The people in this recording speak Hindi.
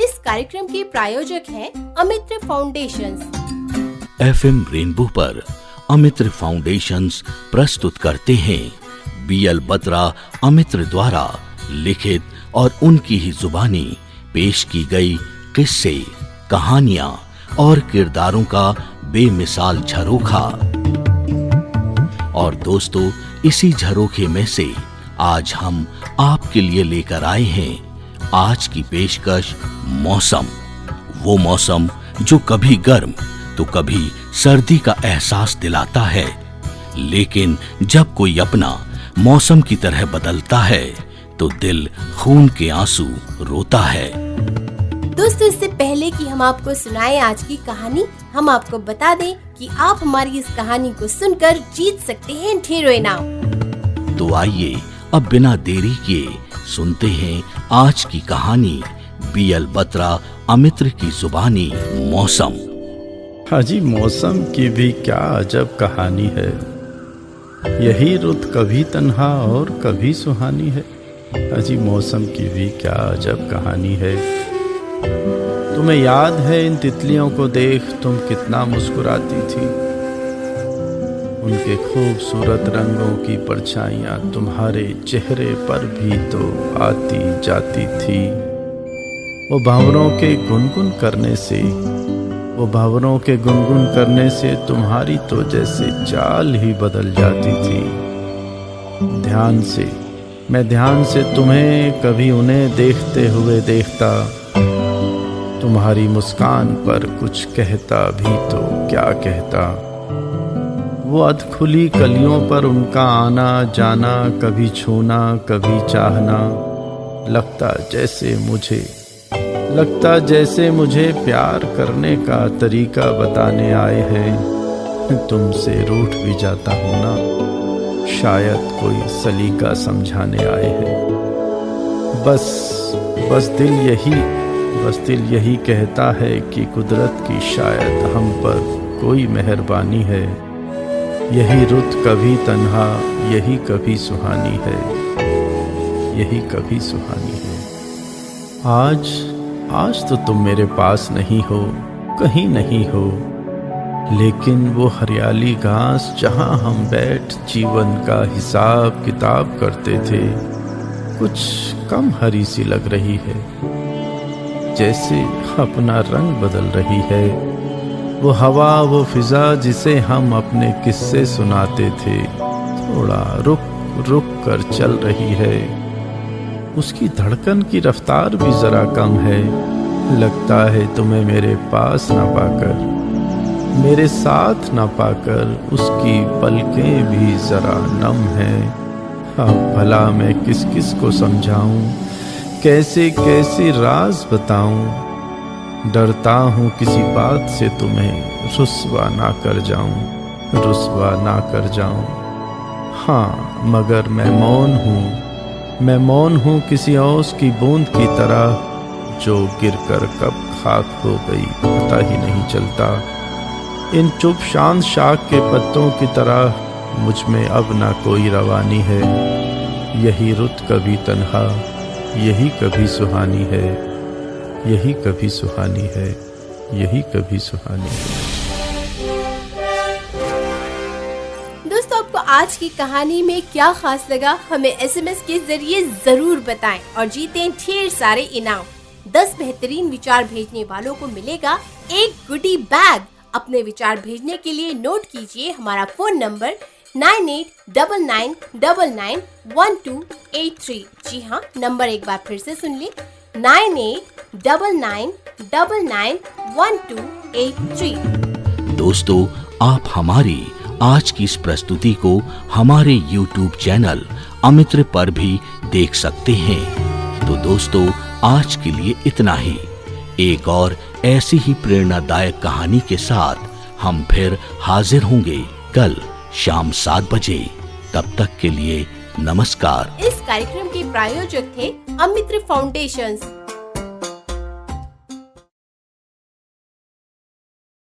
इस कार्यक्रम के प्रायोजक हैं अमित्र फाउंडेशंस। FM रेनबो पर अमित्र फाउंडेशंस प्रस्तुत करते हैं BL बत्रा अमित्र द्वारा लिखित और उनकी ही जुबानी पेश की गई किस्से, कहानियां और किरदारों का बेमिसाल झरोखा। और दोस्तों, इसी झरोखे में से आज हम आपके लिए लेकर आए हैं आज की पेशकश मौसम। वो मौसम जो कभी गर्म तो कभी सर्दी का एहसास दिलाता है, लेकिन जब कोई अपना मौसम की तरह बदलता है तो दिल खून के आंसू रोता है। दोस्तों, इससे पहले कि हम आपको सुनाएं आज की कहानी, हम आपको बता दें कि आप हमारी इस कहानी को सुनकर जीत सकते हैं ढेरों इनाम। तो आइए अब बिना देरी किए सुनते हैं आज की कहानी BL बत्रा अमित्र की जुबानी मौसम। हाजी, मौसम की भी क्या अजब कहानी है। यही रुत कभी तन्हा और कभी सुहानी है। हाजी, मौसम की भी क्या अजब कहानी है। तुम्हें याद है इन तितलियों को देख तुम कितना मुस्कुराती थी। उनके खूबसूरत रंगों की परछाइयाँ तुम्हारे चेहरे पर भी तो आती जाती थी। वो भंवरों के गुनगुन करने से तुम्हारी तो जैसे चाल ही बदल जाती थी। ध्यान से तुम्हें, कभी उन्हें देखते हुए देखता। तुम्हारी मुस्कान पर कुछ कहता भी तो क्या कहता। वो अधखुली कलियों पर उनका आना जाना, कभी छूना कभी चाहना, लगता जैसे मुझे प्यार करने का तरीका बताने आए हैं। तुमसे रूठ भी जाता हूँ ना, शायद कोई सलीका समझाने आए हैं। बस दिल यही कहता है कि कुदरत की शायद हम पर कोई मेहरबानी है। यही रुत कभी तन्हा, यही कभी सुहानी है। आज तो तुम मेरे पास नहीं हो, कहीं नहीं हो, लेकिन वो हरियाली घास जहां हम बैठ जीवन का हिसाब किताब करते थे, कुछ कम हरी सी लग रही है, जैसे अपना रंग बदल रही है। वो हवा, वो फिजा जिसे हम अपने किस्से सुनाते थे, थोड़ा रुक कर चल रही है। उसकी धड़कन की रफ्तार भी जरा कम है। लगता है तुम्हें मेरे पास ना पाकर, मेरे साथ ना पाकर, उसकी पलकें भी जरा नम हैं। अब भला मैं किस किस को समझाऊं, कैसे राज बताऊं। डरता हूँ किसी बात से तुम्हें रुस्वा ना कर जाऊं। हाँ, मगर मैं मौन हूँ किसी ओस की बूंद की तरह, जो गिरकर कब खाक हो गई पता ही नहीं चलता। इन चुप शांत शाख के पत्तों की तरह मुझ में अब ना कोई रवानी है। यही रुत कभी तन्हा, यही कभी सुहानी है। दोस्तों, आपको आज की कहानी में क्या खास लगा, हमें SMS के जरिए जरूर बताएं और जीतें ढेर सारे इनाम। 10 बेहतरीन विचार भेजने वालों को मिलेगा एक गुडी बैग। अपने विचार भेजने के लिए नोट कीजिए हमारा फोन नंबर 9899991283। जी हाँ, नंबर एक बार फिर से सुन ले, 9899991283। दोस्तों, आप हमारी आज की इस प्रस्तुति को हमारे YouTube चैनल अमित्र पर भी देख सकते हैं। तो दोस्तों, आज के लिए इतना ही। एक और ऐसी ही प्रेरणादायक कहानी के साथ हम फिर हाजिर होंगे कल शाम 7 बजे। तब तक के लिए नमस्कार। इस कार्यक्रम के प्रायोजक थे अमित्र फाउंडेशंस।